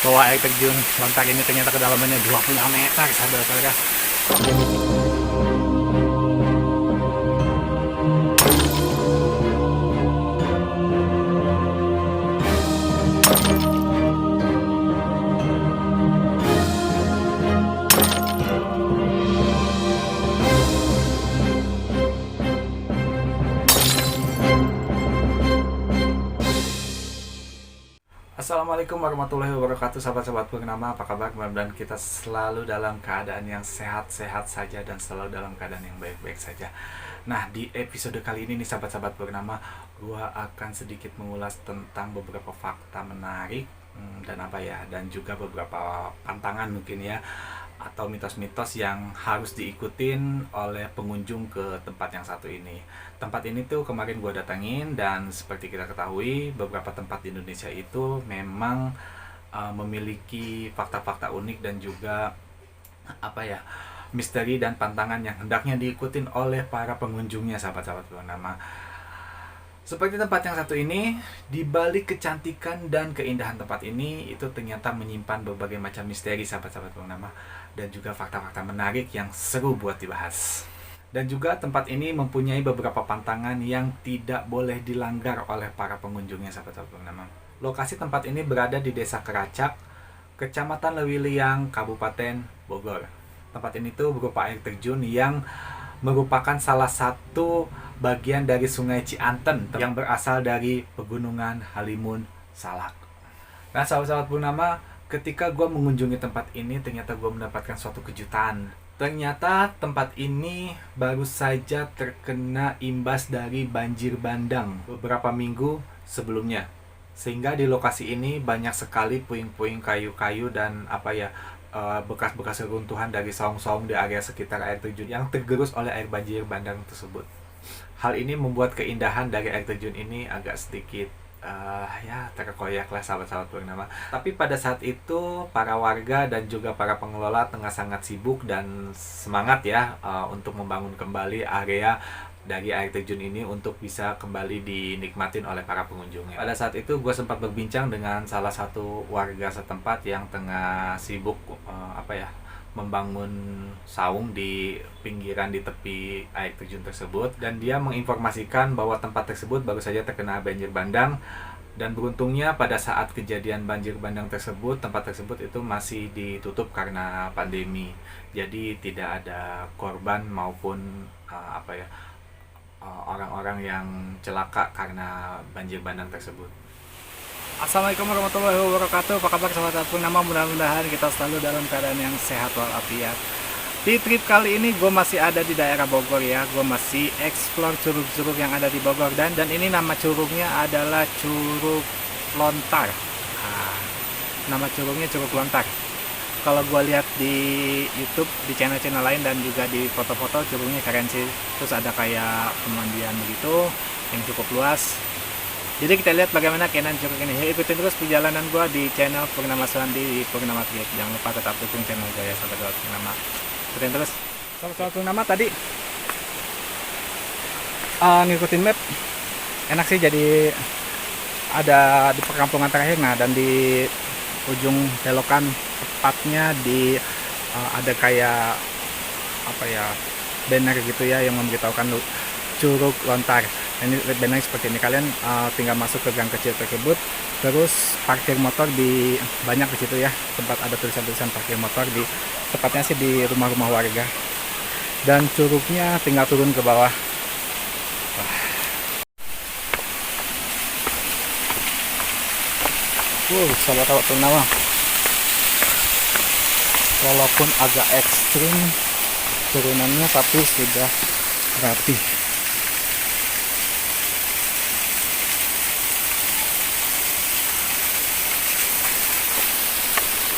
bahwa air terjun Lontar ini ternyata kedalamannya 20 meter, saudara-saudara. Assalamualaikum warahmatullahi wabarakatuh, sahabat-sahabat Purnama, apa kabar? Mudah-mudahan kita selalu dalam keadaan yang sehat-sehat saja dan selalu dalam keadaan yang baik-baik saja. Nah, di episode kali ini nih sahabat-sahabat Purnama, gua akan sedikit mengulas tentang beberapa fakta menarik dan juga beberapa pantangan mungkin ya, atau mitos-mitos yang harus diikutin oleh pengunjung ke tempat yang satu ini. Tempat ini tuh kemarin gue datangin, dan seperti kita ketahui beberapa tempat di Indonesia itu memang memiliki fakta-fakta unik dan juga misteri dan pantangan yang hendaknya diikutin oleh para pengunjungnya, sahabat-sahabat Purnama. Seperti tempat yang satu ini, di balik kecantikan dan keindahan tempat ini itu ternyata menyimpan berbagai macam misteri, sahabat-sahabat Purnama, dan juga fakta-fakta menarik yang seru buat dibahas. Dan juga tempat ini mempunyai beberapa pantangan yang tidak boleh dilanggar oleh para pengunjungnya, sahabat-sahabat Purnama. Lokasi tempat ini berada di Desa Keracak, Kecamatan Lewiliang, Kabupaten Bogor. Tempat ini tuh berupa air terjun yang merupakan salah satu bagian dari Sungai Cianten yang berasal dari Pegunungan Halimun Salak. Nah, sahabat-sahabat Purnama, ketika gue mengunjungi tempat ini, ternyata gue mendapatkan suatu kejutan. Ternyata tempat ini baru saja terkena imbas dari banjir bandang beberapa minggu sebelumnya. Sehingga di lokasi ini banyak sekali puing-puing kayu-kayu dan bekas-bekas reruntuhan dari saung-saung di area sekitar air terjun yang tergerus oleh air banjir bandang tersebut. Hal ini membuat keindahan dari air terjun ini agak sedikit terkoyak lah, sahabat-sahabat Purnama. Tapi pada saat itu para warga dan juga para pengelola tengah sangat sibuk dan semangat untuk membangun kembali area dari air terjun ini untuk bisa kembali dinikmatin oleh para pengunjungnya. Pada saat itu gue sempat berbincang dengan salah satu warga setempat yang tengah sibuk membangun saung di pinggiran di tepi air terjun tersebut, dan dia menginformasikan bahwa tempat tersebut baru saja terkena banjir bandang, dan beruntungnya pada saat kejadian banjir bandang tersebut tempat tersebut itu masih ditutup karena pandemi, jadi tidak ada korban maupun orang-orang yang celaka karena banjir bandang tersebut. Assalamualaikum warahmatullahi wabarakatuh. Apa kabar sahabat Purnama? Mudah-mudahan kita selalu dalam keadaan yang sehat walafiat. Di trip kali ini gue masih ada di daerah Bogor ya. Gue masih explore curug-curug yang ada di Bogor, dan ini nama curugnya adalah Curug Lontar. Nama curugnya Curug Lontar. Kalau gue lihat di YouTube, di channel-channel lain dan juga di foto-foto, curugnya keren sih. Terus ada kayak pemandian begitu yang cukup luas. Jadi kita lihat bagaimana keindahan curug ini. Ikutin terus perjalanan gue di channel Purnama Suwandi di Purnama Trip. Jangan lupa tetap dukung channel gue ya, sahabat Purnama. Ikutin terus. Sahabat Purnama, tadi ngikutin map enak sih, jadi ada di perkampungan terakhir. Nah, dan di ujung belokan tepatnya di ada kayak banner gitu ya yang memberitahukan Curug Lontar. Ini banner seperti ini, kalian tinggal masuk ke gang kecil tersebut, terus parkir motor di banyak di situ ya, tempat ada tulisan-tulisan parkir motor di tepatnya sih di rumah-rumah warga, dan curugnya tinggal turun ke bawah. Sahabat Purnama, walaupun agak ekstrim turunannya tapi sudah rapi.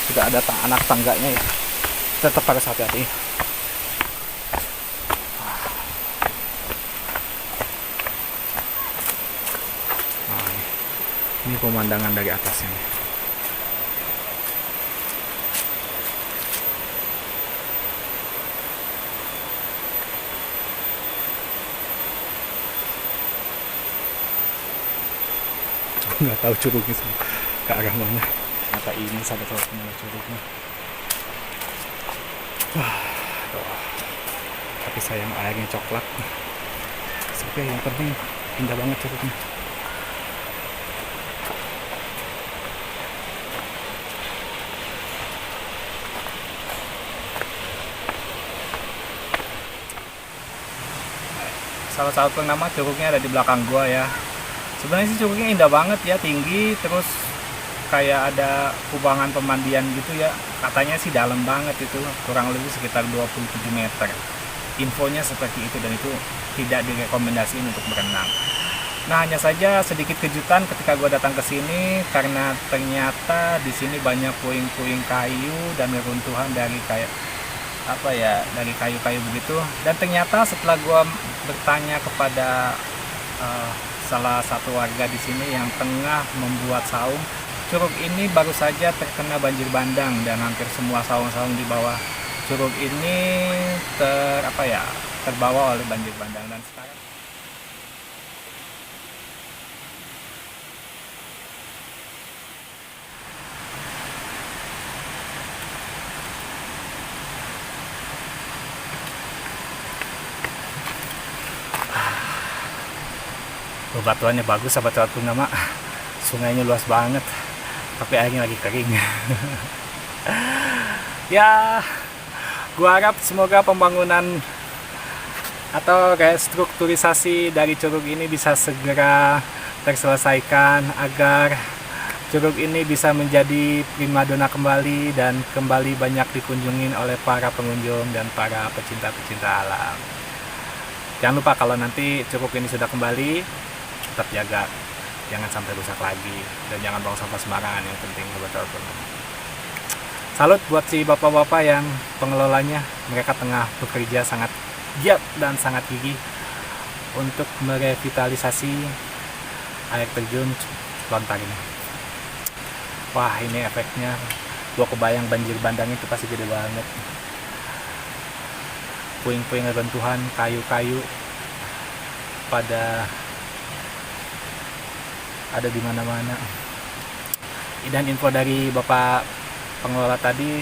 Sudah ada anak tangganya ya, tetap harus hati-hati. Nah, ini pemandangan dari atasnya. Nggak tahu curugnya ke arah mana. seterbuka ini sahabat-sahabat pendengar curugnya. Aduh. Tapi sayang airnya coklat. Tapi yang penting indah banget curugnya. Salah satu nama curugnya ada di belakang gua ya. Sebenarnya sih curugnya indah banget ya, tinggi, terus kayak ada kubangan pemandian gitu ya. Katanya sih dalam banget itu, kurang lebih sekitar 27 meter. Infonya seperti itu dan itu tidak direkomendasiin untuk berenang. Nah, hanya saja sedikit kejutan ketika gua datang ke sini karena ternyata di sini banyak puing-puing kayu dan reruntuhan dari kayak apa ya, dari kayu-kayu begitu. Dan ternyata setelah gua bertanya kepada salah satu warga di sini yang tengah membuat saung, curug ini baru saja terkena banjir bandang dan hampir semua saung-saung di bawah curug ini terbawa oleh banjir bandang. Dan sekarang bebatuannya bagus sahabat-sahabat Purnama. Sungainya luas banget, tapi airnya lagi kering. Ya, gua harap semoga pembangunan atau restrukturisasi dari curug ini bisa segera terselesaikan agar curug ini bisa menjadi primadona kembali dan kembali banyak dikunjungi oleh para pengunjung dan para pecinta-pecinta alam. Jangan lupa kalau nanti curug ini sudah kembali, tetap jaga, jangan sampai rusak lagi, dan jangan buang sampah sembarangan, yang penting betul-betul. Salut buat si bapak-bapak yang pengelolanya, mereka tengah bekerja sangat giat dan sangat gigih untuk merevitalisasi air terjun Lontar ini. Wah, ini efeknya, gua kebayang banjir bandang itu pasti gede banget. Puing-puing reruntuhan, kayu-kayu pada ada di mana-mana. Dan info dari bapak pengelola tadi,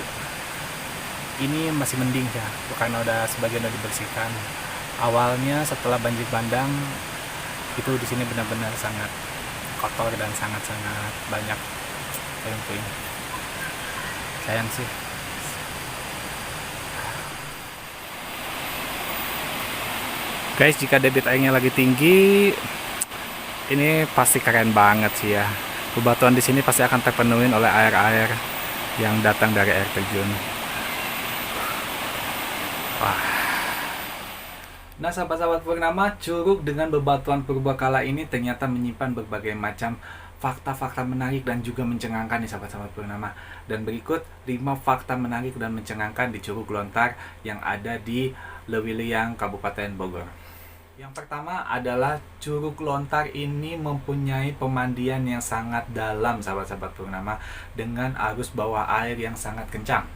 ini masih mending ya, karena udah sebagian udah dibersihkan. Awalnya setelah banjir bandang itu di sini benar-benar sangat kotor dan sangat-sangat banyak puing-puing. Sayang sih. Guys, jika debit airnya lagi tinggi, ini pasti keren banget sih ya. Bebatuan di sini pasti akan terpenuhi oleh air-air yang datang dari air terjun. Wah. Nah, sahabat-sahabat Purnama, curug dengan bebatuan purbakala ini ternyata menyimpan berbagai macam fakta-fakta menarik dan juga mencengangkan nih sahabat-sahabat Purnama. Dan berikut 5 fakta menarik dan mencengangkan di Curug Lontar yang ada di Lewiliang, Kabupaten Bogor. Yang pertama adalah Curug Lontar ini mempunyai pemandian yang sangat dalam sahabat-sahabat Purnama, dengan arus bawah air yang sangat kencang.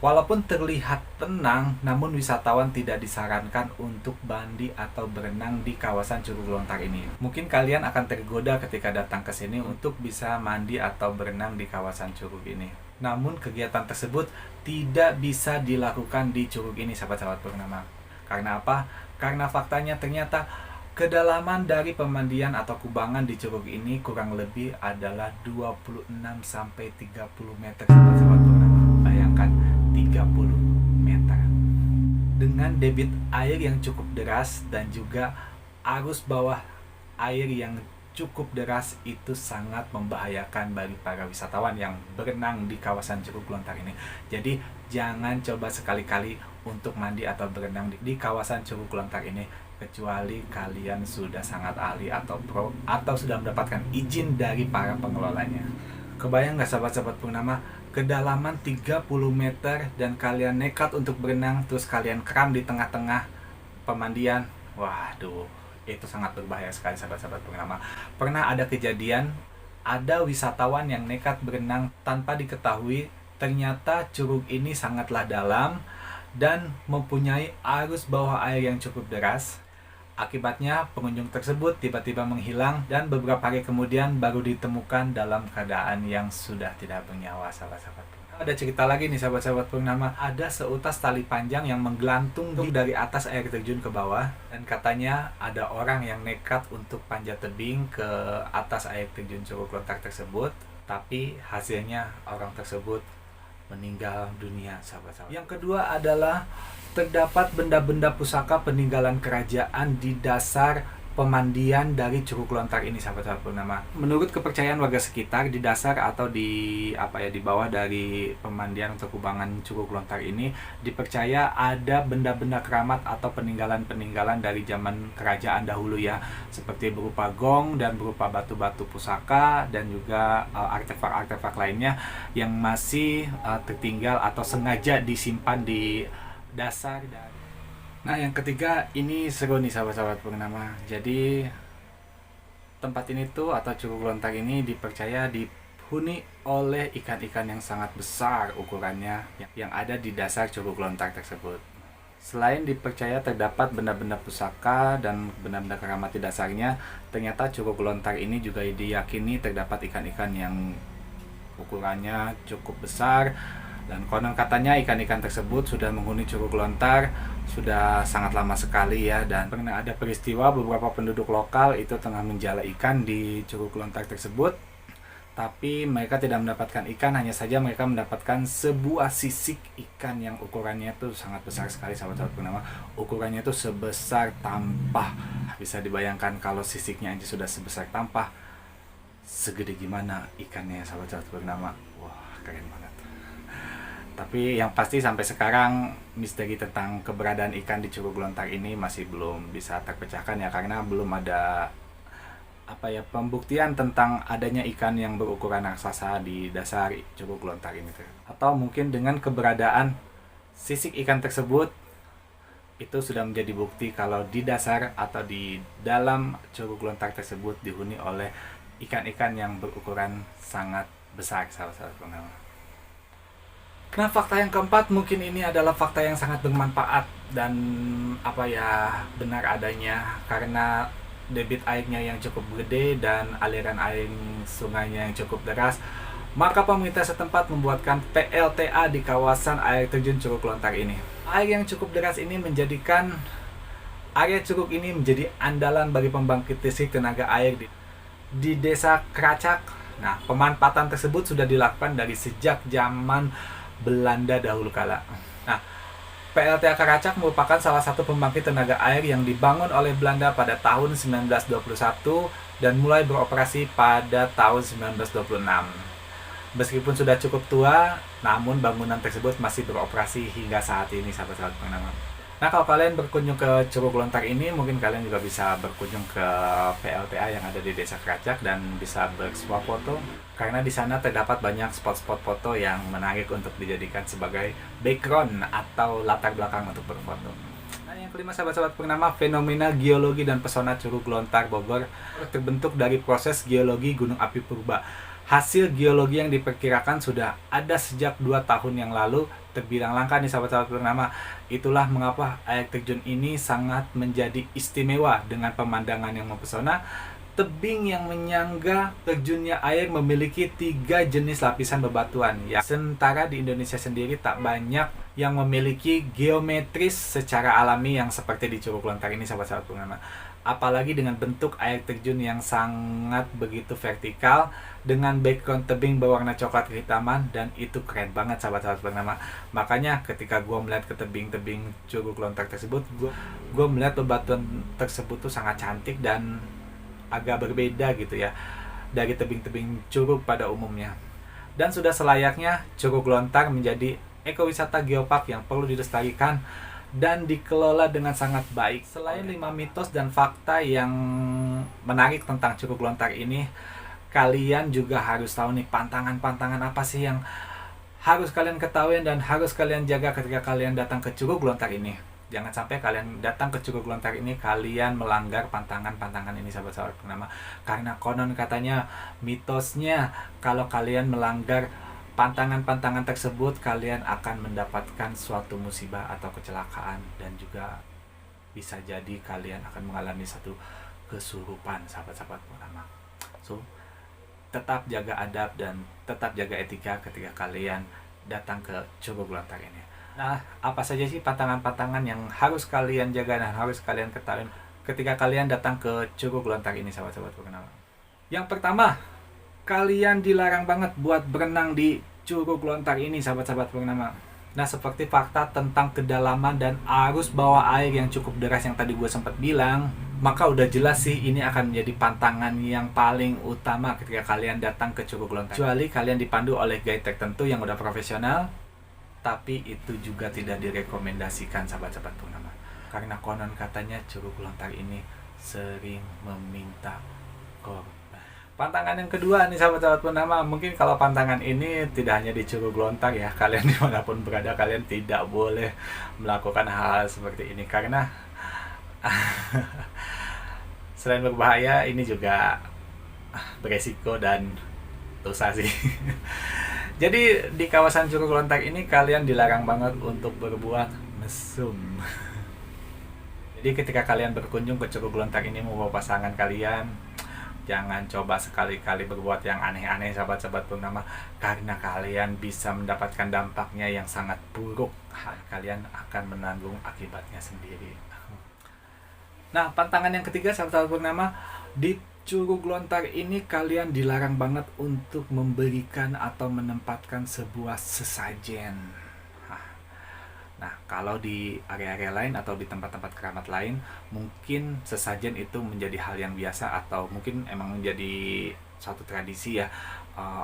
Walaupun terlihat tenang, namun wisatawan tidak disarankan untuk mandi atau berenang di kawasan Curug Lontar ini. Mungkin kalian akan tergoda ketika datang ke sini untuk bisa mandi atau berenang di kawasan curug ini. Namun kegiatan tersebut tidak bisa dilakukan di curug ini sahabat-sahabat Purnama. Karena apa? Karena faktanya ternyata kedalaman dari pemandian atau kubangan di curug ini kurang lebih adalah 26-30 meter sahabat-sahabat Purnama. Bayangkan 30 meter. Dengan debit air yang cukup deras dan juga arus bawah air yang cukup deras, itu sangat membahayakan bagi para wisatawan yang berenang di kawasan Curug Lontar ini. Jadi jangan coba sekali-kali untuk mandi atau berenang di kawasan Curug Lontar ini, kecuali kalian sudah sangat ahli atau pro atau sudah mendapatkan izin dari para pengelolanya. Kebayang nggak sahabat-sahabat Purnama, kedalaman 30 meter dan kalian nekat untuk berenang, terus kalian kram di tengah-tengah pemandian? Waduh, itu sangat berbahaya sekali sahabat-sahabat Purnama. Pernah ada kejadian, ada wisatawan yang nekat berenang tanpa diketahui, ternyata curug ini sangatlah dalam dan mempunyai arus bawah air yang cukup deras. Akibatnya pengunjung tersebut tiba-tiba menghilang dan beberapa hari kemudian baru ditemukan dalam keadaan yang sudah tidak bernyawa, sahabat-sahabat. Ada cerita lagi nih sahabat-sahabat Purnama, ada seutas tali panjang yang menggelantung dari atas air terjun ke bawah, dan katanya ada orang yang nekat untuk panjat tebing ke atas air terjun Curug Lontar tersebut, tapi hasilnya orang tersebut meninggal dunia, sahabat-sahabat. Yang kedua adalah terdapat benda-benda pusaka peninggalan kerajaan di dasar pemandian dari Curug Lontar ini, sahabat-sahabat Purnama. Menurut kepercayaan warga sekitar, di dasar atau di bawah dari pemandian atau kubangan Curug Lontar ini dipercaya ada benda-benda keramat atau peninggalan-peninggalan dari zaman kerajaan dahulu ya, seperti berupa gong dan berupa batu-batu pusaka dan juga artefak-artefak lainnya yang masih tertinggal atau sengaja disimpan di dasar. Nah, yang ketiga ini seru nih sahabat-sahabat Purnama. Jadi tempat ini tuh atau Curug Lontar ini dipercaya dihuni oleh ikan-ikan yang sangat besar ukurannya yang ada di dasar Curug Lontar tersebut. Selain dipercaya terdapat benda-benda pusaka dan benda-benda keramat di dasarnya, ternyata Curug Lontar ini juga diyakini terdapat ikan-ikan yang ukurannya cukup besar. Dan konon katanya ikan-ikan tersebut sudah menghuni Curug Lontar sudah sangat lama sekali ya, dan pernah ada peristiwa beberapa penduduk lokal itu tengah menjala ikan di Curug Lontar tersebut, tapi mereka tidak mendapatkan ikan, hanya saja mereka mendapatkan sebuah sisik ikan yang ukurannya itu sangat besar sekali, sahabat-sahabat Purnama. Ukurannya itu sebesar tampah. Bisa dibayangkan kalau sisiknya aja sudah sebesar tampah, segede gimana ikannya, sahabat-sahabat Purnama. Wah, keren banget. Tapi yang pasti sampai sekarang misteri tentang keberadaan ikan di Curug Lontar ini masih belum bisa terpecahkan ya, karena belum ada pembuktian tentang adanya ikan yang berukuran raksasa di dasar Curug Lontar ini. Atau mungkin dengan keberadaan sisik ikan tersebut itu sudah menjadi bukti kalau di dasar atau di dalam Curug Lontar tersebut dihuni oleh ikan-ikan yang berukuran sangat besar, sahabat-sahabat Purnama. Nah, fakta yang keempat mungkin ini adalah fakta yang sangat bermanfaat dan benar adanya, karena debit airnya yang cukup gede dan aliran air sungainya yang cukup deras, maka pemerintah setempat membuatkan PLTA di kawasan air terjun Curug Lontar ini. Air yang cukup deras ini menjadikan area curug ini menjadi andalan bagi pembangkit listrik tenaga air di desa Keracak. Nah, pemanfaatan tersebut sudah dilakukan dari sejak zaman Belanda dahulu kala. Nah, PLTA Keracak merupakan salah satu pembangkit tenaga air yang dibangun oleh Belanda pada tahun 1921 dan mulai beroperasi pada tahun 1926. Meskipun sudah cukup tua, namun bangunan tersebut masih beroperasi hingga saat ini, sahabat-sahabat Purnama. Nah, kalau kalian berkunjung ke Curug Lontar ini, mungkin kalian juga bisa berkunjung ke PLTA yang ada di Desa Keracak dan bisa bersuah foto, karena di sana terdapat banyak spot-spot foto yang menarik untuk dijadikan sebagai background atau latar belakang untuk berfoto. Nah, yang kelima, sahabat-sahabat Purnama, fenomena geologi dan pesona Curug Lontar Bogor terbentuk dari proses geologi gunung api purba. Hasil geologi yang diperkirakan sudah ada sejak 2 tahun yang lalu terbilang langka nih, sahabat-sahabat Purnama. Itulah mengapa air terjun ini sangat menjadi istimewa dengan pemandangan yang mempesona. Tebing yang menyangga terjunnya air memiliki 3 jenis lapisan bebatuan ya. Sementara di Indonesia sendiri tak banyak yang memiliki geometris secara alami yang seperti di Curug Lontar ini, sahabat-sahabat Purnama. Apalagi dengan bentuk air terjun yang sangat begitu vertikal dengan background tebing berwarna coklat kehitaman, dan itu keren banget, sahabat-sahabat Purnama. Makanya ketika gue melihat ke tebing-tebing Curug Lontar tersebut, gue melihat bebatuan tersebut tuh sangat cantik dan agak berbeda gitu ya dari tebing-tebing curug pada umumnya. Dan sudah selayaknya Curug Lontar menjadi ekowisata geopark yang perlu dilestarikan dan dikelola dengan sangat baik. Selain 5 mitos dan fakta yang menarik tentang Curug Lontar ini, kalian juga harus tahu nih pantangan-pantangan apa sih yang harus kalian ketahui dan harus kalian jaga ketika kalian datang ke Curug Lontar ini. Jangan sampai kalian datang ke Curug Lontar ini kalian melanggar pantangan-pantangan ini, sahabat-sahabat Purnama. Karena konon katanya, mitosnya, kalau kalian melanggar pantangan-pantangan tersebut, kalian akan mendapatkan suatu musibah atau kecelakaan dan juga bisa jadi kalian akan mengalami satu kesurupan, sahabat-sahabat purnama. So, tetap jaga adab dan tetap jaga etika ketika kalian datang ke Curug Lontar ini. Nah, apa saja sih pantangan-pantangan yang harus kalian jaga dan harus kalian ketahui ketika kalian datang ke Curug Lontar ini, sahabat-sahabat purnama? Yang pertama, kalian dilarang banget buat berenang di Curug Lontar ini, sahabat-sahabat purnama. Nah, seperti fakta tentang kedalaman dan arus bawah air yang cukup deras yang tadi gue sempat bilang, maka udah jelas sih ini akan menjadi pantangan yang paling utama ketika kalian datang ke Curug Lontar. Kecuali kalian dipandu oleh guide tertentu yang udah profesional, tapi itu juga tidak direkomendasikan, sahabat-sahabat purnama. Karena konon katanya Curug Lontar ini sering meminta korban. Pantangan yang kedua nih, sahabat-sahabat purnama, mungkin kalau pantangan ini tidak hanya di Curug Lontar ya, kalian dimanapun berada kalian tidak boleh melakukan hal seperti ini karena selain berbahaya ini juga beresiko dan dosa sih. Jadi di kawasan Curug Lontar ini kalian dilarang banget untuk berbuat mesum. Jadi ketika kalian berkunjung ke Curug Lontar ini membawa pasangan kalian, jangan coba sekali-kali berbuat yang aneh-aneh, sahabat-sahabat purnama, karena kalian bisa mendapatkan dampaknya yang sangat buruk. Kalian akan menanggung akibatnya sendiri. Nah, pantangan yang ketiga, sahabat-sahabat purnama, di Curug Lontar ini kalian dilarang banget untuk memberikan atau menempatkan sebuah sesajen. Nah, kalau di area-area lain atau di tempat-tempat keramat lain, mungkin sesajen itu menjadi hal yang biasa atau mungkin emang menjadi suatu tradisi ya,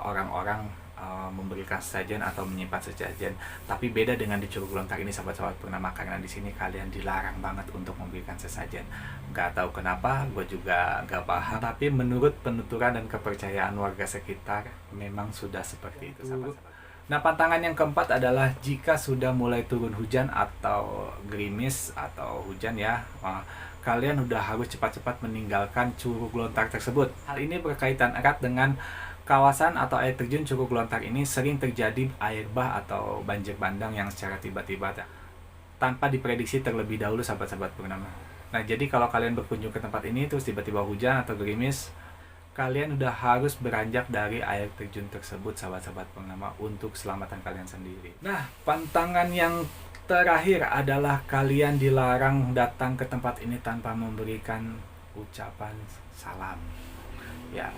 orang-orang memberikan sesajen atau menyimpan sesajen. Tapi beda dengan di Curug Lontar ini, sahabat-sahabat purnama, karena di sini kalian dilarang banget untuk memberikan sesajen. Gak tahu kenapa, gue juga gak paham. Tapi menurut penuturan dan kepercayaan warga sekitar, memang sudah seperti itu, sahabat-sahabat. Nah, pantangan yang keempat adalah jika sudah mulai turun hujan atau gerimis atau hujan ya, kalian udah harus cepat-cepat meninggalkan Curug Lontar tersebut. Hal ini berkaitan erat dengan kawasan atau air terjun Curug Lontar ini sering terjadi air bah atau banjir bandang yang secara tiba-tiba tanpa diprediksi terlebih dahulu, sahabat-sahabat purnama. Nah, jadi kalau kalian berkunjung ke tempat ini terus tiba-tiba hujan atau gerimis, kalian udah harus beranjak dari air terjun tersebut, sahabat-sahabat purnama, untuk keselamatan kalian sendiri. Nah, pantangan yang terakhir adalah kalian dilarang datang ke tempat ini tanpa memberikan ucapan salam. Ya,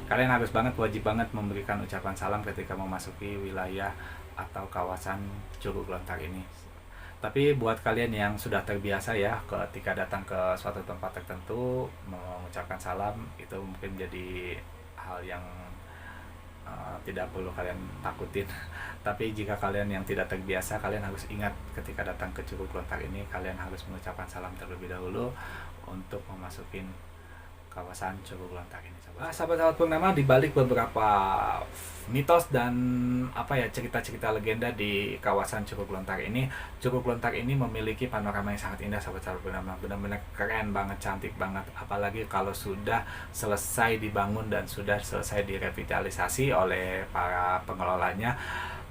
kalian harus banget, wajib banget memberikan ucapan salam ketika memasuki wilayah atau kawasan Curug Lontar ini. Tapi buat kalian yang sudah terbiasa ya ketika datang ke suatu tempat tertentu mengucapkan salam, itu mungkin jadi hal yang tidak perlu kalian takutin. Tapi jika kalian yang tidak terbiasa, kalian harus ingat ketika datang ke Curug Lontar ini kalian harus mengucapkan salam terlebih dahulu untuk memasukin kawasan Curug Lontar ini, sahabat-sahabat purnama. Di balik beberapa mitos dan cerita-cerita legenda di kawasan Curug Lontar ini, Curug Lontar ini memiliki panorama yang sangat indah, sahabat-sahabat purnama. Benar-benar keren banget, cantik banget, apalagi kalau sudah selesai dibangun dan sudah selesai direvitalisasi oleh para pengelolanya.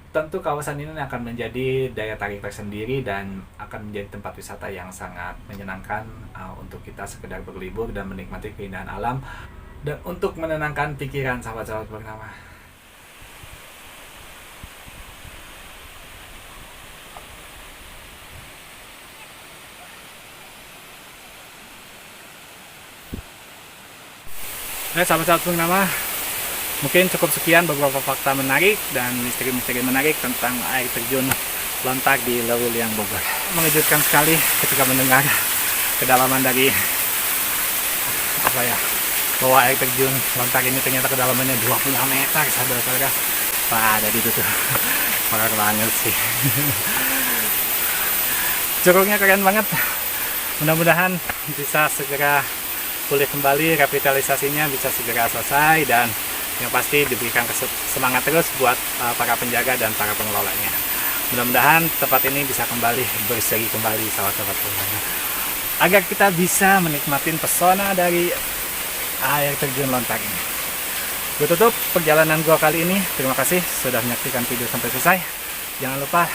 Tentu kawasan ini akan menjadi daya tarik tersendiri dan akan menjadi tempat wisata yang sangat menyenangkan untuk kita sekedar berlibur dan menikmati keindahan alam dan untuk menenangkan pikiran, sahabat-sahabat purnama. Nah, sahabat-sahabat purnama, mungkin cukup sekian beberapa fakta menarik dan misteri-misteri menarik tentang air terjun Lontar di Leuwilyang Bogor. Mengejutkan sekali ketika mendengar kedalaman dari bahwa air terjun Lontar ini ternyata kedalamannya 25 meter, saudara-saudara. Wah, ada di situ tuh. Horor banget sih. Curugnya keren banget. Mudah-mudahan bisa segera pulih kembali, revitalisasinya bisa segera selesai, dan yang pasti diberikan semangat terus buat para penjaga dan para pengelolanya. Mudah-mudahan tempat ini bisa kembali berseri kembali, sahabat-sahabat purnama, agar kita bisa menikmati pesona dari air terjun Lontar ini. Gue tutup perjalanan gue kali ini. Terima kasih sudah menyaksikan video sampai selesai. Jangan lupa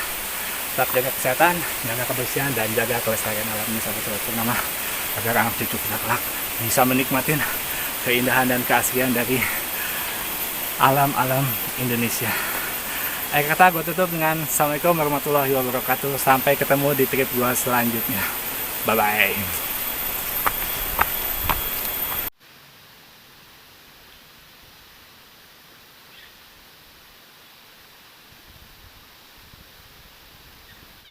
tetap jaga kesehatan, jaga kebersihan, dan jaga kelestarian alam ini sahabat-sahabat Purnama, agar anak cucu kita kelak bisa menikmatin keindahan dan keaslian dari alam-alam Indonesia. Akhir kata gue tutup dengan Assalamualaikum warahmatullahi wabarakatuh. Sampai ketemu di trip gue selanjutnya. Bye-bye.